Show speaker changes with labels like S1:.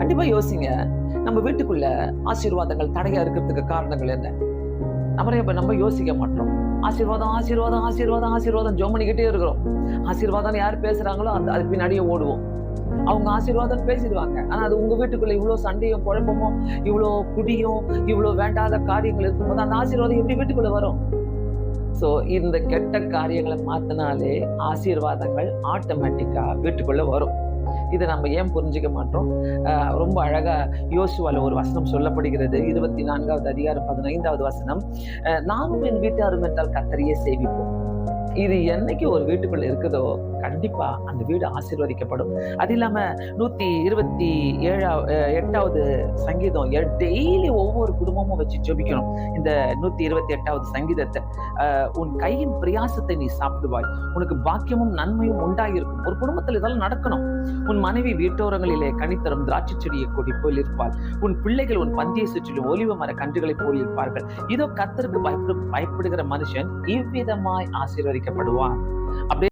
S1: கண்டிப்பா யோசிங்க. நம்ம வீட்டுக்குள்ள ஆசீர்வாதங்கள் தடையா இருக்கிறதுக்கு காரணங்கள் என்ன? நம்ம யோசிக்க மாட்டோம். ஆசீர்வாதம், ஆசீர்வாதம், ஆசீர்வாதம், ஆசீர்வாதம் ஜெபம் பண்ணிக்கிட்டே இருக்கிறோம். ஆசீர்வாதம் யார் பேசுறாங்களோ அது பின்னாடியே ஓடுவோம். அவங்க ஆசீர்வாதம் பேசிடுவாங்க. ஆனா அது உங்க வீட்டுக்குள்ள இவ்வளவு சண்டையும், குழப்பமும், இவ்வளவு குடியும், இவ்வளவு வேண்டாத காரியங்கள் இருக்கும்போது அந்த ஆசீர்வாதம் எப்படி வீட்டுக்குள்ள வரும்? சோ இந்த கெட்ட காரியங்களை மாத்தினாலே ஆசீர்வாதங்கள் ஆட்டோமேட்டிக்கா வீட்டுக்குள்ள வரும். இதை நம்ம ஏன் புரிஞ்சுக்க மாட்டோம்? ரொம்ப அழகா யோசுவால ஒரு வசனம் சொல்லப்படுகிறது. 24வது அதிகாரம் 15வது வசனம். நானும் என் வீட்டாரும் என்றால் கர்த்தரையே சேவிப்போம். இது என்னைக்கு ஒரு வீட்டுக்குள்ள இருக்குதோ கண்டிப்பா அந்த வீடு ஆசீர்வதிக்கப்படும். அது இல்லாம 128வது சங்கீதம் டெய்லி ஒவ்வொரு குடும்பமும் வச்சு ஜெபிக்கணும். இந்த 128வது சங்கீதத்தை உன் கையின் பிரயாசத்தை நீ சாப்பிடுவாய், உனக்கு பாக்கியமும் நன்மையும் உண்டாயிருக்கும். ஒரு குடும்பத்தில் இதெல்லாம் நடக்கணும். உன் மனைவி வீட்டோரங்களிலே கனித்தரும் திராட்சை செடியை கொடி போல் இருப்பாள். உன் பிள்ளைகள் உன் பந்தியை சுற்றிலும் ஒலிவ மர கன்றுகளை போல் இருப்பார்கள். இதோ கர்த்தருக்கு பயப்படுகிற மனுஷன் இவ்விதமாய் ஆசீர்வதிக்கப்படுவான். அப்படியே